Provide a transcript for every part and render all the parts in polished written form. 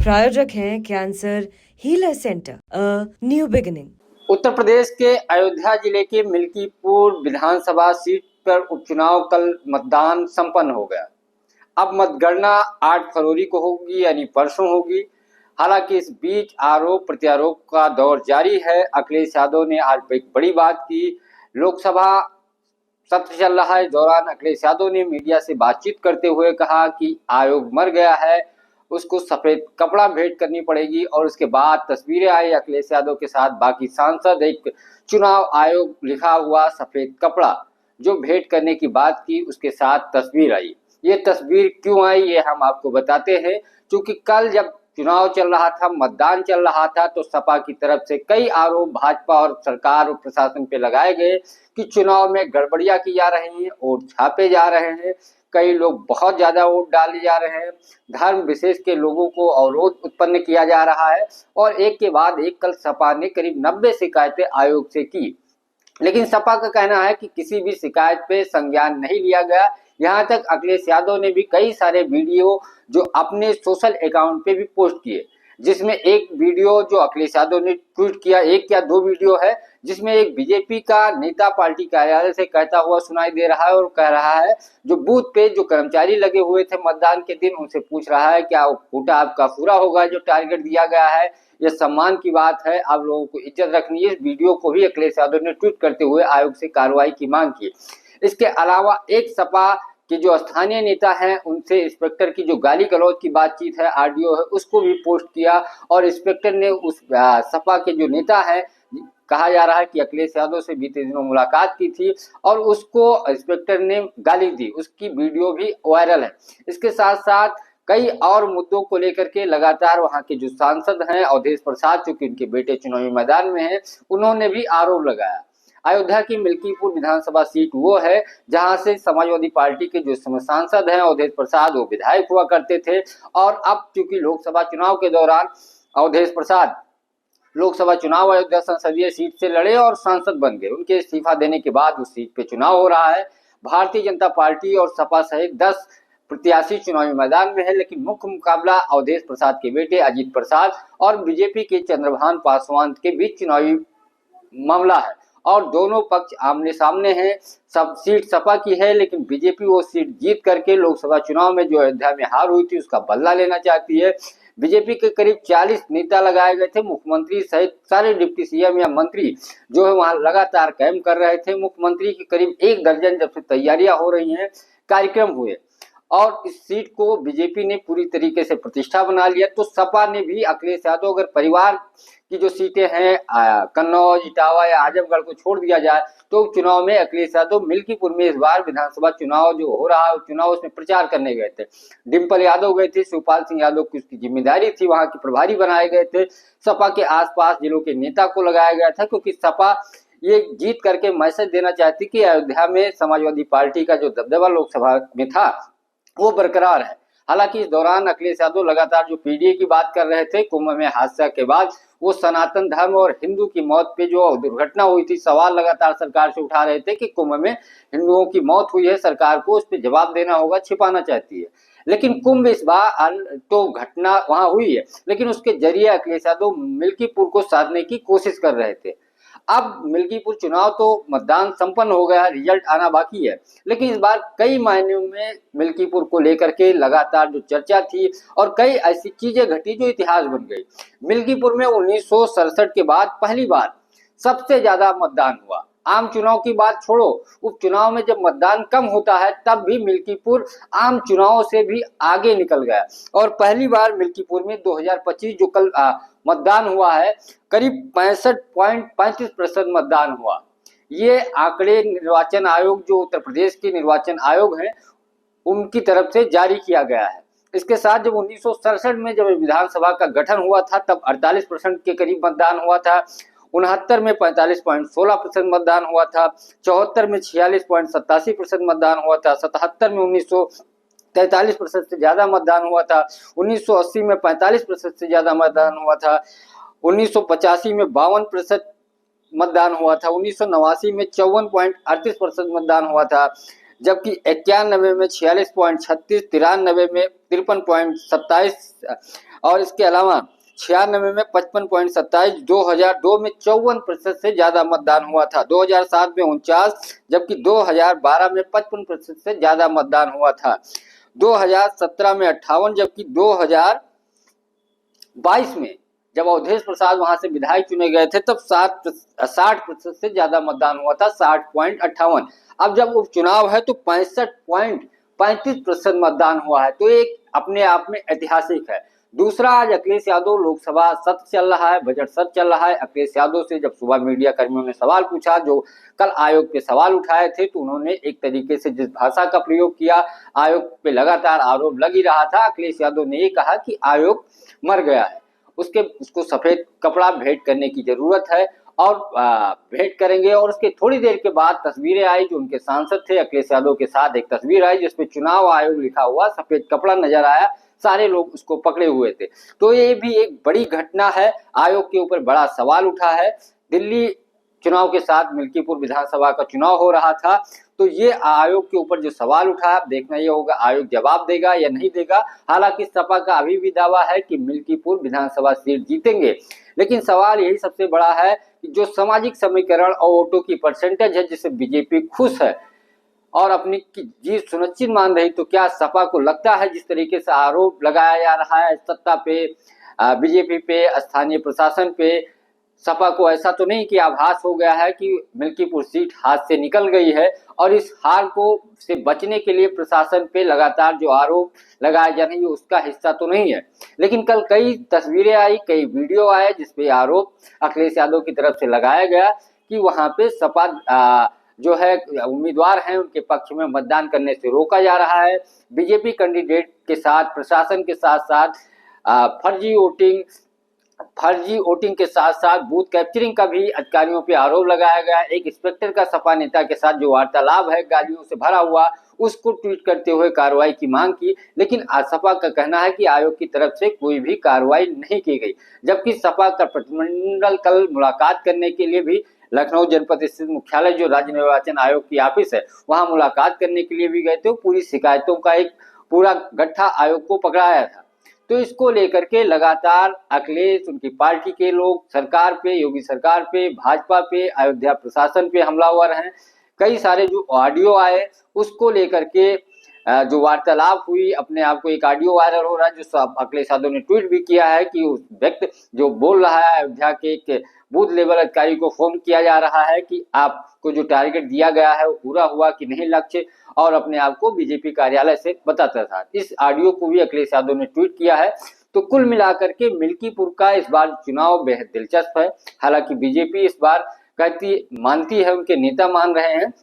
प्रायोजक हैं cancer healer centre, a new beginning. Uttar Pradesh के अयोध्या जिले के मिल्कीपुर विधानसभा सीट पर उपचुनाव कल मतदान संपन्न हो गया। अब मतगणना 8 फरवरी को होगी, यानी परसों होगी। हालांकि इस बीच आरोप प्रत्यारोप का दौर जारी है। अखिलेश यादव ने आज एक बड़ी बात की। लोकसभा सत्र चल रहा है, इस दौरान अखिलेश यादव ने मीडिया से बातचीत करते हुए कहा कि आयोग मर गया है, उसको सफेद कपड़ा भेंट करनी पड़ेगी। और उसके बाद तस्वीरें आई अखिलेश यादव के साथ बाकी सांसद, एक चुनाव आयोग लिखा हुआ सफेद कपड़ा जो भेंट करने की बात की, उसके साथ तस्वीर आई। ये तस्वीर क्यों आई ये हम आपको बताते हैं। क्योंकि कल जब चुनाव चल रहा था, मतदान चल रहा था, तो सपा की तरफ से कई आरोप भाजपा और सरकार और प्रशासन पे लगाए गए कि चुनाव में गड़बड़ियां की जा रही हैं, वोट छापे जा रहे हैं, कई लोग बहुत ज्यादा वोट डाले जा रहे हैं, धर्म विशेष के लोगों को अवरोध उत्पन्न किया जा रहा है। और एक के बाद एक कल सपा ने करीब 90 शिकायतें आयोग से की। लेकिन सपा का कहना है कि किसी भी शिकायत पे संज्ञान नहीं लिया गया। यहाँ तक अखिलेश यादव ने भी कई सारे वीडियो जो अपने सोशल अकाउंट पे भी पोस्ट किए, जिसमें एक वीडियो जो अखिलेश यादव ने ट्वीट किया, एक या दो वीडियो है, जिसमें एक बीजेपी का नेता पार्टी कार्यालय से कहता हुआ सुनाई दे रहा है और कह रहा है जो बूथ पे जो कर्मचारी लगे हुए थे मतदान के दिन, उनसे पूछ रहा है क्या कोटा आपका पूरा होगा, जो टारगेट दिया गया है, यह सम्मान की बात है, आप लोगों को इज्जत रखनी है। इस वीडियो को भी अखिलेश यादव ने ट्वीट करते हुए आयोग से कार्रवाई की मांग की। इसके अलावा एक सपा के जो स्थानीय नेता हैं उनसे इंस्पेक्टर की जो गाली गलौज की बातचीत है, ऑडियो है, उसको भी पोस्ट किया। और इंस्पेक्टर ने उस सपा के जो नेता है, कहा जा रहा है कि अखिलेश यादव से बीते दिनों मुलाकात की थी और उसको इंस्पेक्टर ने गाली दी, उसकी वीडियो भी वायरल है। इसके साथ साथ कई और मुद्दों को लेकर के लगातार वहां के जो सांसद हैं अवधेश प्रसाद, चूंकि उनके बेटे चुनावी मैदान में हैं, उन्होंने भी आरोप लगाया। अयोध्या की मिल्कीपुर विधानसभा सीट वो है जहां से समाजवादी पार्टी के जो सांसद हैं अवधेश प्रसाद, वो विधायक हुआ करते थे। और अब चूंकि लोकसभा चुनाव के दौरान अवधेश प्रसाद लोकसभा चुनाव अयोध्या संसदीय सीट से लड़े और सांसद बन गए। उनके इस्तीफा देने के बाद उस सीट पे चुनाव हो रहा है। भारतीय जनता पार्टी और सपा सहित 10 प्रत्याशी चुनावी मैदान में है, लेकिन मुख्य मुकाबला अवधेश प्रसाद के बेटे अजीत प्रसाद और बीजेपी के चंद्रभान पासवान के बीच चुनावी मामला है। और दोनों पक्ष आमने सामने हैं। सब सीट सपा की है, लेकिन बीजेपी वो सीट जीत करके लोकसभा चुनाव में जो अयोध्या में हार हुई थी उसका बदला लेना चाहती है। बीजेपी के करीब 40 नेता लगाए गए थे, मुख्यमंत्री सहित सारे डिप्टी सीएम या मंत्री जो है वहां लगातार कैंप कर रहे थे। मुख्यमंत्री की करीब 1 दर्जन जब से तैयारियां हो रही हैं, कार्यक्रम हुए और इस सीट को बीजेपी ने पूरी तरीके से प्रतिष्ठा बना लिया। तो सपा ने भी अखिलेश यादव, अगर परिवार की जो सीटें हैं कन्नौज, इटावा या आजमगढ़ को छोड़ दिया जाए, तो चुनाव में अखिलेश यादव मिल्कीपुर में इस बार विधानसभा चुनाव जो हो रहा है चुनाव उसमें प्रचार करने गए थे। डिम्पल यादव गए थे, शिवपाल सिंह यादव की उसकी जिम्मेदारी थी, वहां के प्रभारी बनाए गए थे। सपा के आसपास जिलों के नेता को लगाया गया था, क्योंकि सपा ये जीत करके मैसेज देना चाहती कि अयोध्या में समाजवादी पार्टी का जो दबदबा लोकसभा में था वो बरकरार है। हालांकि इस दौरान अखिलेश यादव लगातार जो पीडीए की बात कर रहे थे, कुंभ में हादसा के बाद वो सनातन धर्म और हिंदू की मौत पे जो दुर्घटना हुई थी, सवाल लगातार सरकार से उठा रहे थे कि कुंभ में हिंदुओं की मौत हुई है, सरकार को उस पर जवाब देना होगा, छिपाना चाहती है। लेकिन कुंभ इस बार तो घटना वहां हुई है, लेकिन उसके जरिए अखिलेश यादव मिल्कीपुर को साधने की कोशिश कर रहे थे। अब मिल्कीपुर चुनाव तो मतदान संपन्न हो गया, रिजल्ट आना बाकी है, लेकिन इस बार कई मायनों में मिल्कीपुर को लेकर के लगातार जो चर्चा थी और कई ऐसी चीजें घटी जो इतिहास बन गई। मिल्कीपुर में 1967 के बाद पहली बार सबसे ज्यादा मतदान हुआ। आम चुनाव की बात छोड़ो, उपचुनाव में जब मतदान कम होता है तब भी मिल्कीपुर आम चुनाव से भी आगे निकल गया। और पहली बार मिल्कीपुर में 2025 जो कल मतदान हुआ है, करीब 65.35% मतदान हुआ। ये आंकड़े निर्वाचन आयोग, जो उत्तर प्रदेश के निर्वाचन आयोग है, उनकी तरफ से जारी किया गया है। इसके साथ जब 1967 में जब विधानसभा का गठन हुआ था तब 48% के करीब मतदान हुआ था। 69 में 45.16% मतदान हुआ था। 74 में 46.87% मतदान हुआ था। 77 में 43% से ज्यादा मतदान हुआ था। 1980 में 45% से ज्यादा मतदान हुआ था। 1985 में 52% मतदान हुआ था। 1989 में 54.38% मतदान हुआ था। जबकि 91 में 46.36, 93 में 53.27, और इसके अलावा 96 में 55.27, 2002 में 54% से ज्यादा मतदान हुआ था, 2007 में 49, जबकि 2012 में 55% से ज्यादा मतदान हुआ था, 2017 में 58, जबकि 2022 में जब अवधेश प्रसाद वहां से विधायक चुने गए थे तब 60% से ज्यादा मतदान हुआ था, 60.58। अब जब उपचुनाव है तो 65.35% मतदान हुआ है, तो एक अपने आप में ऐतिहासिक है। दूसरा, आज अखिलेश यादव लोकसभा सत्र चल रहा है, बजट सत्र चल रहा है। अखिलेश यादव से जब सुबह मीडिया कर्मियों ने सवाल पूछा, जो कल आयोग पे सवाल उठाए थे, तो उन्होंने एक तरीके से जिस भाषा का प्रयोग किया, आयोग पे लगातार आरोप लग ही रहा था। अखिलेश यादव ने ये कहा कि आयोग मर गया है, उसको सफेद कपड़ा भेंट करने की जरूरत है, और भेंट करेंगे। और उसके थोड़ी देर के बाद तस्वीरें आई, जो उनके सांसद थे अखिलेश यादव के साथ एक तस्वीर आई जिसपे चुनाव आयोग लिखा हुआ सफेद कपड़ा नजर आया, सारे लोग उसको पकड़े हुए थे। तो ये भी एक बड़ी घटना है, आयोग के ऊपर बड़ा सवाल उठा है। दिल्ली चुनाव के साथ मिल्कीपुर विधानसभा का चुनाव हो रहा था, तो ये आयोग के ऊपर जो सवाल उठा है, देखना ये होगा आयोग जवाब देगा या नहीं देगा। हालांकि सपा का अभी भी दावा है कि मिल्कीपुर विधानसभा सीट जीतेंगे, लेकिन सवाल यही सबसे बड़ा है कि जो सामाजिक समीकरण और वोटों की परसेंटेज है जिससे बीजेपी खुश है और अपनी जीत सुनिश्चित मान रही, तो क्या सपा को लगता है जिस तरीके से आरोप लगाया जा रहा है सत्ता पे, बीजेपी पे, स्थानीय प्रशासन पे, सपा को ऐसा तो नहीं कि आभास हो गया है कि मिल्कीपुर सीट हाथ से निकल गई है, और इस हार को से बचने के लिए प्रशासन पे लगातार जो आरोप लगाए जा रहे हैं उसका हिस्सा तो नहीं है। लेकिन कल कई तस्वीरें आई, कई वीडियो आए जिसपे आरोप अखिलेश यादव की तरफ से लगाया गया कि वहां पे सपा जो है उम्मीदवार हैं उनके पक्ष में मतदान करने से रोका जा रहा है। बीजेपी कैंडिडेट के साथ प्रशासन के साथ साथ फर्जी वोटिंग के साथ साथ बूथ कैप्चरिंग का भी अधिकारियों पे आरोप लगाया गया। एक इंस्पेक्टर का सपा नेता के साथ जो वार्तालाप है गालियों से भरा हुआ, उसको ट्वीट करते हुए कार्रवाई की मांग की, लेकिन सपा का कहना है कि आयोग की तरफ से कोई भी कार्रवाई नहीं की गई। जबकि सपा का प्रतिनिधिमंडल कल मुलाकात करने के लिए भी लखनऊ जनपद स्थित मुख्यालय जो राज्य निर्वाचन आयोग की ऑफिस है वहां मुलाकात करने के लिए भी गए थे। पूरी शिकायतों का एक पूरा गट्ठा आयोग को पकड़ाया था। तो इसको लेकर के लगातार अखिलेश, उनकी पार्टी के लोग सरकार पे, योगी सरकार पे, भाजपा पे, अयोध्या प्रशासन पे हमलावर हैं। कई सारे जो ऑडियो आए उसको लेकर के जो वार्तालाप हुई, अपने आप को एक ऑडियो वायरल हो रहा है जो अखिलेश यादव ने ट्वीट भी किया है कि उस व्यक्ति जो बोल रहा है अयोध्या के एक बूथ लेवल अधिकारी को फोन किया जा रहा है कि आपको जो टारगेट दिया गया है वो पूरा हुआ कि नहीं लक्ष्य, और अपने आप को बीजेपी कार्यालय से बताता था। इस ऑडियो को भी अखिलेश यादव ने ट्वीट किया है। तो कुल मिलाकर के मिल्कीपुर का इस बार चुनाव बेहद दिलचस्प है। हालांकि बीजेपी इस बार मानती है, उनके नेता मान रहे हैं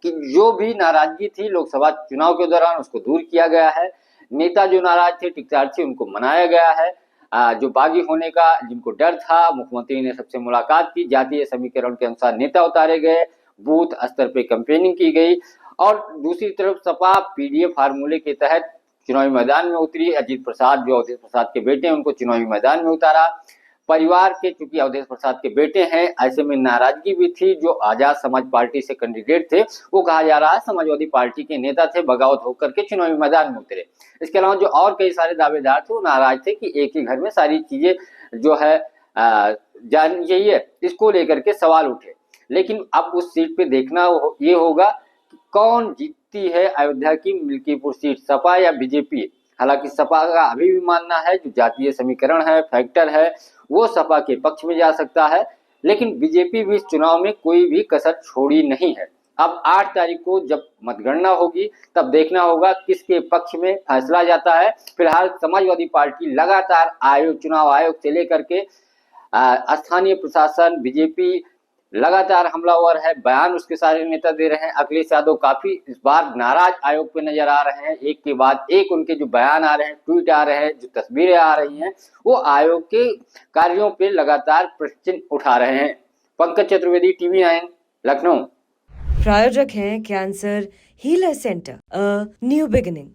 कि जो भी नाराजगी थी लोकसभा चुनाव के दौरान उसको दूर किया गया है। नेता जो नाराज थे, टिकटार्थी, उनको मनाया गया है। जो बागी होने का जिनको डर था, मुख्यमंत्री ने सबसे मुलाकात की, जातीय समीकरण के अनुसार नेता उतारे गए, बूथ स्तर पे कैंपेनिंग की गई, और दूसरी तरफ सपा पीडीए फार्मूले के तहत चुनावी मैदान में उतरी। अजीत प्रसाद जो अवधेश प्रसाद के बेटे हैं उनको चुनावी मैदान में उतारा। परिवार के चूंकि अवधेश प्रसाद के बेटे हैं, ऐसे में नाराजगी भी थी। जो आजाद समाज पार्टी से कैंडिडेट थे वो कहा जा रहा है समाजवादी पार्टी के नेता थे, बगावत होकर के चुनावी मैदान में उतरे। इसके अलावा जो और कई सारे दावेदार थे वो नाराज थे कि एक ही घर में सारी चीजें जो है जान चाहिए, इसको लेकर के सवाल उठे। लेकिन अब उस सीट पे देखना ये होगा कि कौन जीतती है अयोध्या की मिल्कीपुर सीट, सपा या बीजेपी। हालांकि सपा का अभी भी मानना है जो जातीय समीकरण है, फैक्टर है, वो सपा के पक्ष में जा सकता है, लेकिन बीजेपी भी इस चुनाव में कोई भी कसर छोड़ी नहीं है। अब 8 तारीख को जब मतगणना होगी तब देखना होगा किसके पक्ष में फैसला जाता है। फिलहाल समाजवादी पार्टी लगातार चुनाव आयोग से लेकर के स्थानीय प्रशासन, बीजेपी लगातार हमलावर है, बयान उसके सारे नेता दे रहे हैं। अखिलेश यादव काफी इस बार नाराज आयोग पे नजर आ रहे हैं। एक के बाद एक उनके जो बयान आ रहे हैं, ट्वीट आ रहे हैं, जो तस्वीरें आ रही हैं, वो आयोग के कार्यों पे लगातार प्रश्न उठा रहे हैं। पंकज चतुर्वेदी, TV9, लखनऊ। प्रायोजक हैं cancer healer centre, a new beginning.